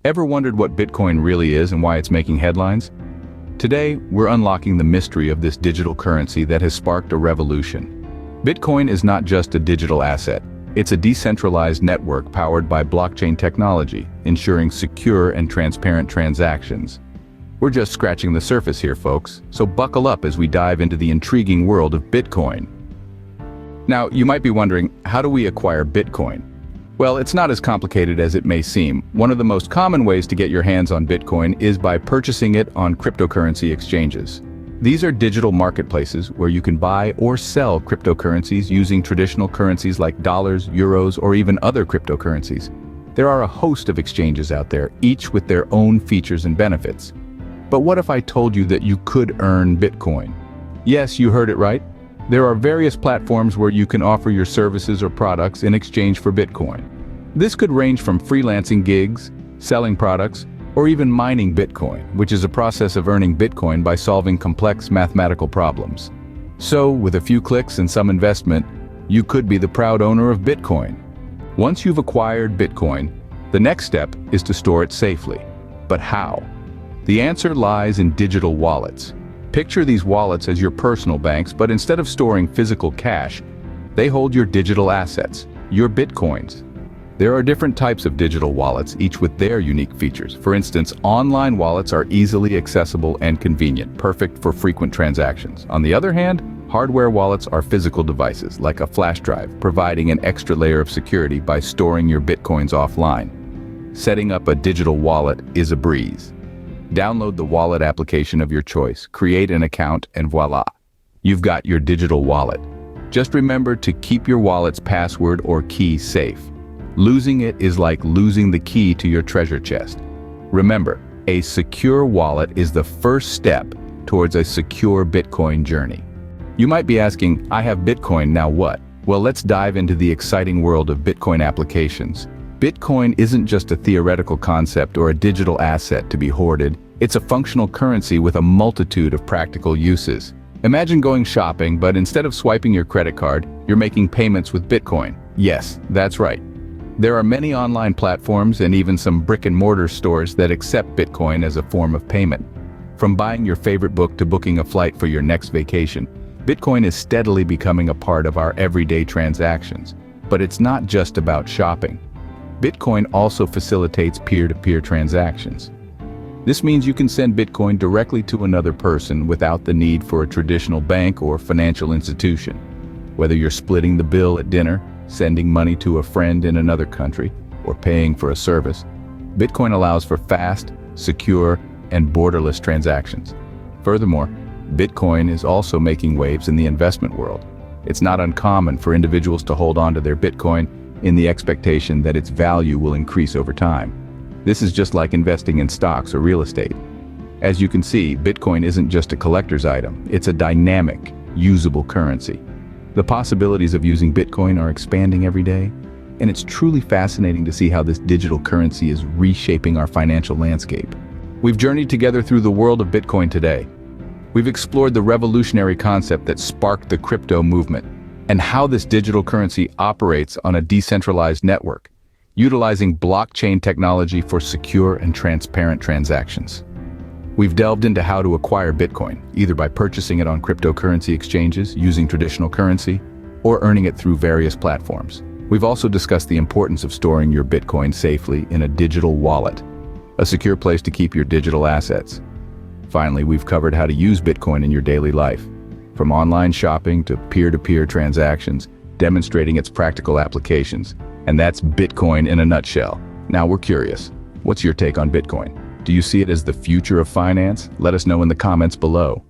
Ever wondered what Bitcoin really is and why it's making headlines? Today, we're unlocking the mystery of this digital currency that has sparked a revolution. Bitcoin is not just a digital asset. It's a decentralized network powered by blockchain technology, ensuring secure and transparent transactions. We're just scratching the surface here, folks, so buckle up as we dive into the intriguing world of Bitcoin. Now, you might be wondering, how do we acquire Bitcoin? Well, it's not as complicated as it may seem. One of the most common ways to get your hands on Bitcoin is by purchasing it on cryptocurrency exchanges. These are digital marketplaces where you can buy or sell cryptocurrencies using traditional currencies like dollars, euros, or even other cryptocurrencies. There are a host of exchanges out there, each with their own features and benefits. But what if I told you that you could earn Bitcoin? Yes, you heard it right. There are various platforms where you can offer your services or products in exchange for Bitcoin. This could range from freelancing gigs, selling products, or even mining Bitcoin, which is a process of earning Bitcoin by solving complex mathematical problems. So, with a few clicks and some investment, you could be the proud owner of Bitcoin. Once you've acquired Bitcoin, the next step is to store it safely. But how? The answer lies in digital wallets. Picture these wallets as your personal banks, but instead of storing physical cash, they hold your digital assets, your Bitcoins. There are different types of digital wallets, each with their unique features. For instance, online wallets are easily accessible and convenient, perfect for frequent transactions. On the other hand, hardware wallets are physical devices, like a flash drive, providing an extra layer of security by storing your Bitcoins offline. Setting up a digital wallet is a breeze. Download the wallet application of your choice, create an account, and voila! You've got your digital wallet. Just remember to keep your wallet's password or key safe. Losing it is like losing the key to your treasure chest. Remember, a secure wallet is the first step towards a secure Bitcoin journey. You might be asking, I have Bitcoin, now what? Well, let's dive into the exciting world of Bitcoin applications. Bitcoin isn't just a theoretical concept or a digital asset to be hoarded. It's a functional currency with a multitude of practical uses. Imagine going shopping, but instead of swiping your credit card, you're making payments with Bitcoin. Yes, that's right. There are many online platforms and even some brick-and-mortar stores that accept Bitcoin as a form of payment. From buying your favorite book to booking a flight for your next vacation, Bitcoin is steadily becoming a part of our everyday transactions. But it's not just about shopping. Bitcoin also facilitates peer-to-peer transactions. This means you can send Bitcoin directly to another person without the need for a traditional bank or financial institution. Whether you're splitting the bill at dinner, sending money to a friend in another country, or paying for a service, Bitcoin allows for fast, secure, and borderless transactions. Furthermore, Bitcoin is also making waves in the investment world. It's not uncommon for individuals to hold on to their Bitcoin in the expectation that its value will increase over time. This is just like investing in stocks or real estate. As you can see, Bitcoin isn't just a collector's item, it's a dynamic, usable currency. The possibilities of using Bitcoin are expanding every day, and it's truly fascinating to see how this digital currency is reshaping our financial landscape. We've journeyed together through the world of Bitcoin today. We've explored the revolutionary concept that sparked the crypto movement, and how this digital currency operates on a decentralized network, utilizing blockchain technology for secure and transparent transactions. We've delved into how to acquire Bitcoin, either by purchasing it on cryptocurrency exchanges, using traditional currency, or earning it through various platforms. We've also discussed the importance of storing your Bitcoin safely in a digital wallet, a secure place to keep your digital assets. Finally, we've covered how to use Bitcoin in your daily life, from online shopping to peer-to-peer transactions, demonstrating its practical applications. And that's Bitcoin in a nutshell. Now we're curious, what's your take on Bitcoin? Do you see it as the future of finance? Let us know in the comments below.